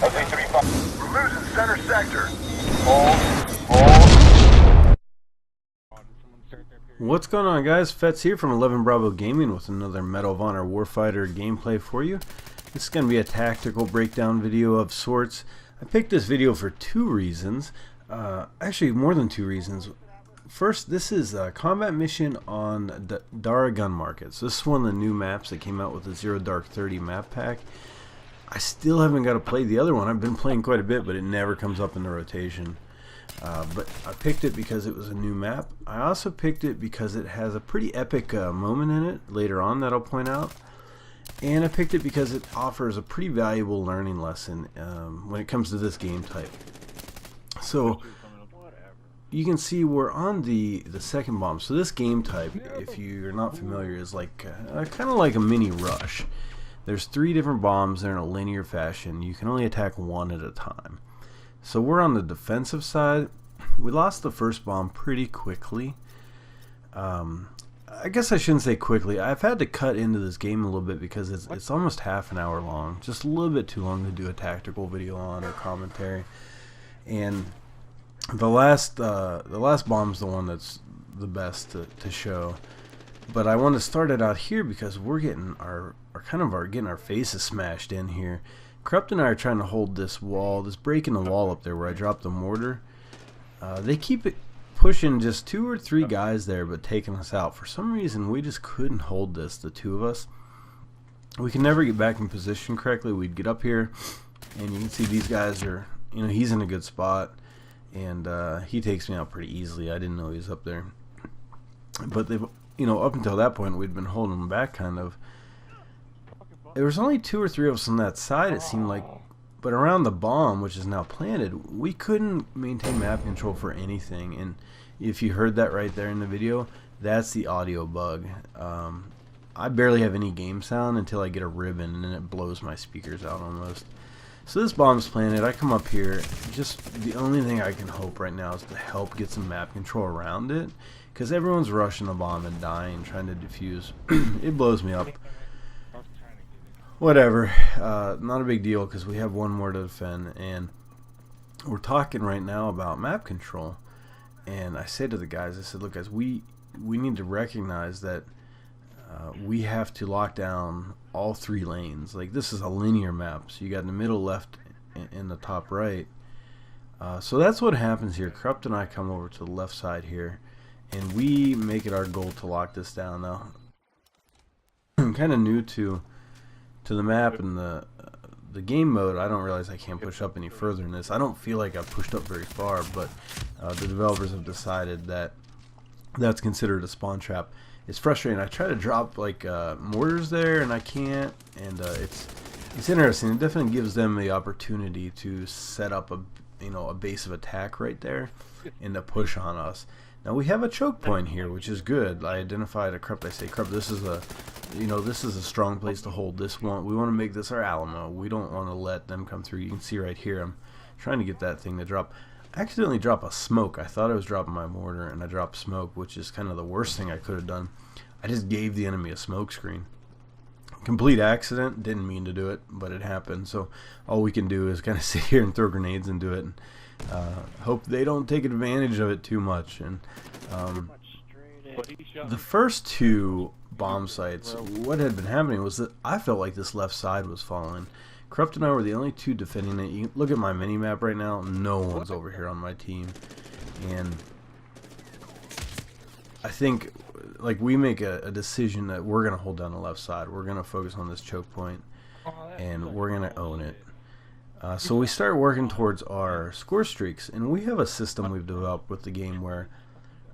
We're losing center sector. Hold. What's going on, guys? Fets here from 11 Bravo Gaming with another Medal of Honor Warfighter gameplay for you. This is going to be a tactical breakdown video of sorts. I picked this video for two reasons. Actually, more than two reasons. First, this is a combat mission on Dara Gun Market. So this is one of the new maps that came out with the Zero Dark 30 map pack. I still haven't got to play the other one. I've been playing quite a bit, but it never comes up in the rotation. But I picked it because it was a new map. I also picked it because it has a pretty epic moment in it later on that I'll point out. And I picked it because it offers a pretty valuable learning lesson when it comes to this game type. So you can see we're on the second bomb. So this game type, if you're not familiar, is like kind of like a mini rush. There's three different bombs. They're in a linear fashion. You can only attack one at a time. So we're on the defensive side. We lost the first bomb pretty quickly. I guess I shouldn't say quickly. I've had to cut into this game a little bit because it's almost half an hour long. Just a little bit too long to do a tactical video on or commentary. And the last bomb's the one that's the best to show. But I want to start it out here because we're getting getting our faces smashed in here. Corrupt and I are trying to hold this wall, this break in the wall up there where I dropped the mortar. They keep it pushing just 2 or 3 guys there, but taking us out. For some reason, we just couldn't hold this, the two of us. We can never get back in position correctly. We'd get up here, and you can see these guys are, he's in a good spot, and he takes me out pretty easily. I didn't know he was up there. But they've, up until that point, we'd been holding him back kind of. There was only 2 or 3 of us on that side, it seemed like, but around the bomb, which is now planted, we couldn't maintain map control for anything. And if you heard that right there in the video, that's the audio bug. I barely have any game sound until I get a ribbon, and then it blows my speakers out almost. So this bomb's planted. I come up here. Just the only thing I can hope right now is to help get some map control around it, because everyone's rushing the bomb and dying, trying to defuse. It blows me up. Whatever, not a big deal because we have one more to defend, and we're talking right now about map control. And I said to the guys, I said, look guys, we need to recognize that we have to lock down all 3 lanes. Like, this is a linear map, so you got in the middle left and the top right. So that's what happens here. Corrupt and I come over to the left side here, and we make it our goal to lock this down. Now, I'm kind of new to the map and the game mode. I don't realize I can't push up any further in this. I don't feel like I've pushed up very far, but the developers have decided that that's considered a spawn trap. It's frustrating. I try to drop like mortars there and I can't, and it's interesting. It definitely gives them the opportunity to set up a base of attack right there and to push on us. Now we have a choke point here, which is good. I identified a Corrupt. I say, Corrupt, this is a strong place to hold. We want to make this our Alamo. We don't want to let them come through. You can see right here, I'm trying to get that thing to drop. I accidentally dropped a smoke. I thought I was dropping my mortar, and I dropped smoke, which is kind of the worst thing I could have done. I just gave the enemy a smoke screen. Complete accident. Didn't mean to do it, but it happened. So all we can do is kind of sit here and throw grenades into it, and hope they don't take advantage of it too much. And the first 2 bomb sites, what had been happening was that I felt like this left side was falling. Corrupt and I were the only 2 defending it. You look at my mini map right now, no one's over here on my team, and I think like we make a decision that we're gonna hold down the left side. We're gonna focus on this choke point, and we're gonna own it. So we start working towards our score streaks, and we have a system we've developed with the game where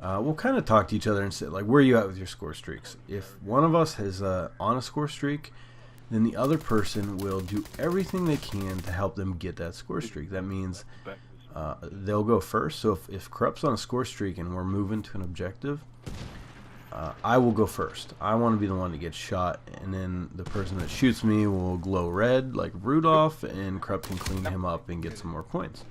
we'll kind of talk to each other and say, like, where are you at with your score streaks? If one of us is on a score streak, then the other person will do everything they can to help them get that score streak. That means they'll go first. So if Corrupt's on a score streak and we're moving to an objective, I will go first. I want to be the one to get shot, and then the person that shoots me will glow red like Rudolph, and Corrupt can clean him up and get some more points.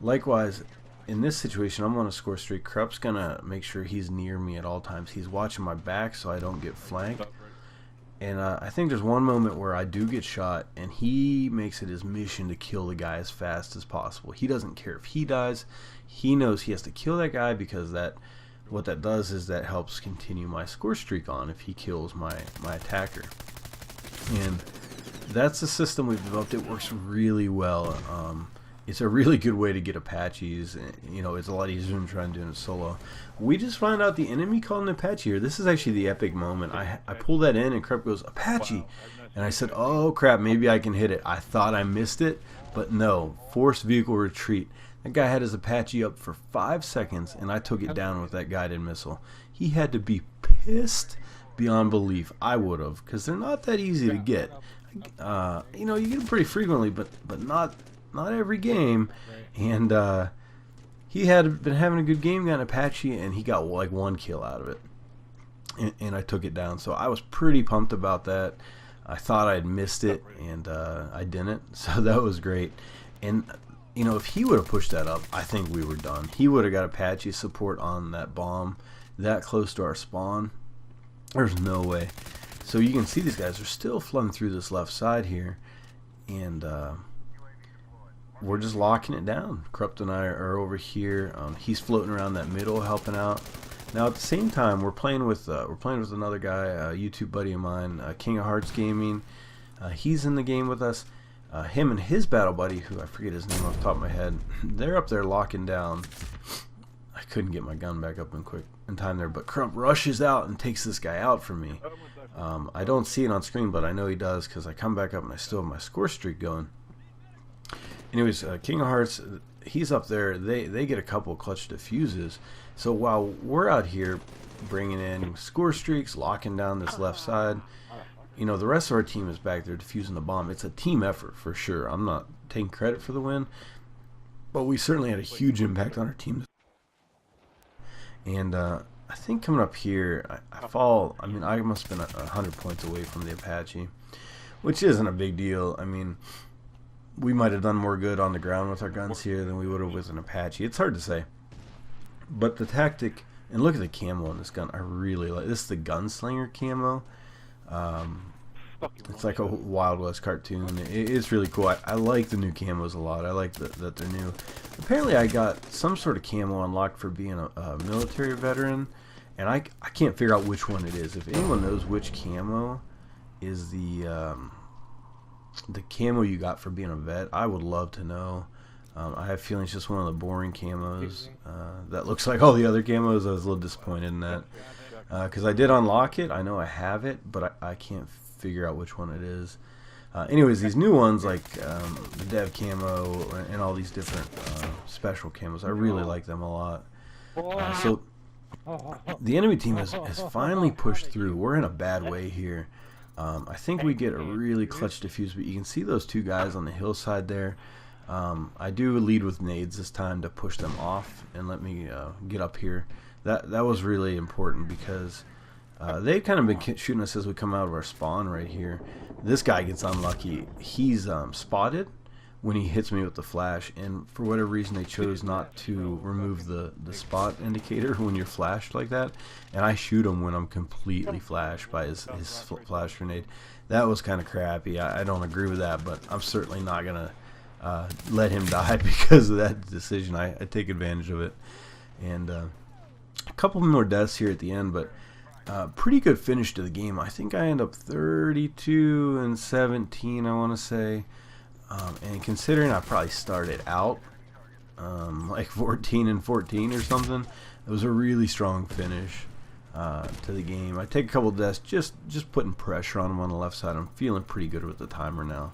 Likewise, in this situation, I'm on a score streak. Corrupt's gonna make sure he's near me at all times. He's watching my back so I don't get flanked. And I think there's one moment where I do get shot, and he makes it his mission to kill the guy as fast as possible. He doesn't care if he dies. He knows he has to kill that guy because what that does is that helps continue my score streak on if he kills my attacker. And that's the system we've developed. It works really well. It's a really good way to get Apaches. You know, it's a lot easier than trying to do it solo. We just find out the enemy called an Apache here. This is actually the epic moment. I pulled that in, and Krupp goes, Apache! And I said, oh crap, maybe I can hit it. I thought I missed it, but no. Forced vehicle retreat. That guy had his Apache up for 5 seconds, and I took it down with that guided missile. He had to be pissed beyond belief. I would have, because they're not that easy to get. You know, you get them pretty frequently, but not every game. And he had been having a good game, got an Apache, and he got like 1 kill out of it. And I took it down. So I was pretty pumped about that. I thought I had missed it, and I didn't. So that was great. And you know, if he would have pushed that up, I think we were done. He would have got Apache support on that bomb that close to our spawn. There's no way. So you can see these guys are still flooding through this left side here, and we're just locking it down. Krupp and I are over here. He's floating around that middle, helping out. Now at the same time, we're playing with another guy, a YouTube buddy of mine, King of Hearts Gaming. He's in the game with us. Him and his battle buddy, who I forget his name off the top of my head, they're up there locking down. I couldn't get my gun back up in time there, but Krupp rushes out and takes this guy out for me. I don't see it on screen, but I know he does because I come back up and I still have my score streak going. Anyways, King of Hearts, he's up there. They get a couple of clutch diffuses. So while we're out here bringing in score streaks, locking down this left side, you know, the rest of our team is back there defusing the bomb. It's a team effort for sure. I'm not taking credit for the win, but we certainly had a huge impact on our team. And I think coming up here, I mean, I must have been 100 points away from the Apache, which isn't a big deal. I mean, we might have done more good on the ground with our guns here than we would have with an Apache. It's hard to say. But the tactic, and look at the camo on this gun. I really like this. Is the gunslinger camo. It's like a Wild West cartoon. It's really cool. I like the new camos a lot. I like that they're new. Apparently I got some sort of camo unlocked for being a military veteran, and I can't figure out which one it is. If anyone knows which camo is the camo you got for being a vet, I would love to know. I have a feeling it's just one of the boring camos that looks like all the other camos. I was a little disappointed in that because I did unlock it. I know I have it, but I can't figure out which one it is. Anyways, these new ones like the dev camo and all these different special camos, I really like them a lot. So the enemy team has finally pushed through. We're in a bad way here. I think we get a really clutch defuse, but you can see those two guys on the hillside there. I do lead with nades this time to push them off and let me get up here. That was really important because they've kind of been shooting us as we come out of our spawn right here. This guy gets unlucky. He's spotted when he hits me with the flash, and for whatever reason they chose not to remove the spot indicator when you're flashed like that, and I shoot him when I'm completely flashed by his flash grenade. That was kind of crappy. I don't agree with that, but I'm certainly not gonna let him die because of that decision. I take advantage of it. And a couple more deaths here at the end, but pretty good finish to the game. I think I end up 32-17, I want to say. And considering I probably started out like 14-14 or something, it was a really strong finish to the game. I take a couple deaths, just putting pressure on him on the left side. I'm feeling pretty good with the timer now.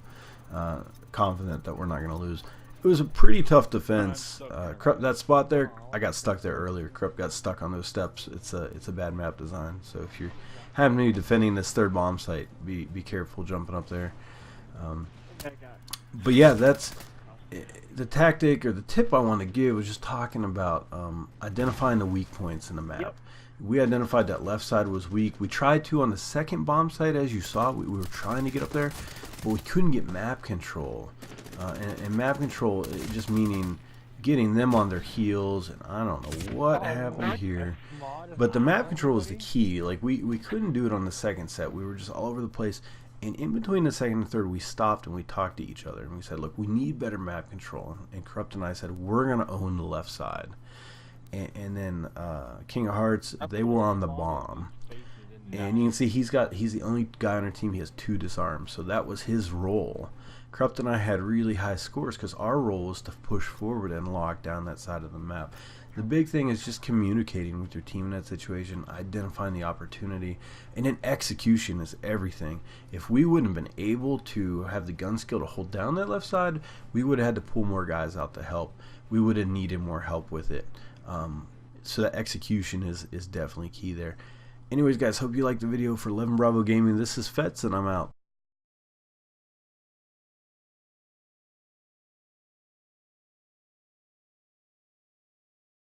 Confident that we're not going to lose. It was a pretty tough defense. Krupp, that spot there, I got stuck there earlier. Krupp got stuck on those steps. It's a bad map design. So if you're having me defending this third bomb site, be careful jumping up there. But yeah, that's the tactic or the tip I want to give was just talking about identifying the weak points in the map. Yep. We identified that left side was weak. We tried to on the second bomb site, as you saw. We were trying to get up there, but we couldn't get map control. And map control, just meaning getting them on their heels, and I don't know what happened here. But the map control was the key. Like, we couldn't do it on the second set. We were just all over the place. And in between the second and third, we stopped and we talked to each other. And we said, look, we need better map control. And Corrupt and I said, we're going to own the left side. And then King of Hearts, they were on the bomb. And you can see he's the only guy on our team. He has 2 disarms. So that was his role. Corrupt and I had really high scores because our role was to push forward and lock down that side of the map. The big thing is just communicating with your team in that situation, identifying the opportunity, and then execution is everything. If we wouldn't have been able to have the gun skill to hold down that left side, we would have had to pull more guys out to help. We would have needed more help with it. So that execution is definitely key there. Anyways, guys, hope you liked the video. For 11 Bravo Gaming, this is Fetz, and I'm out.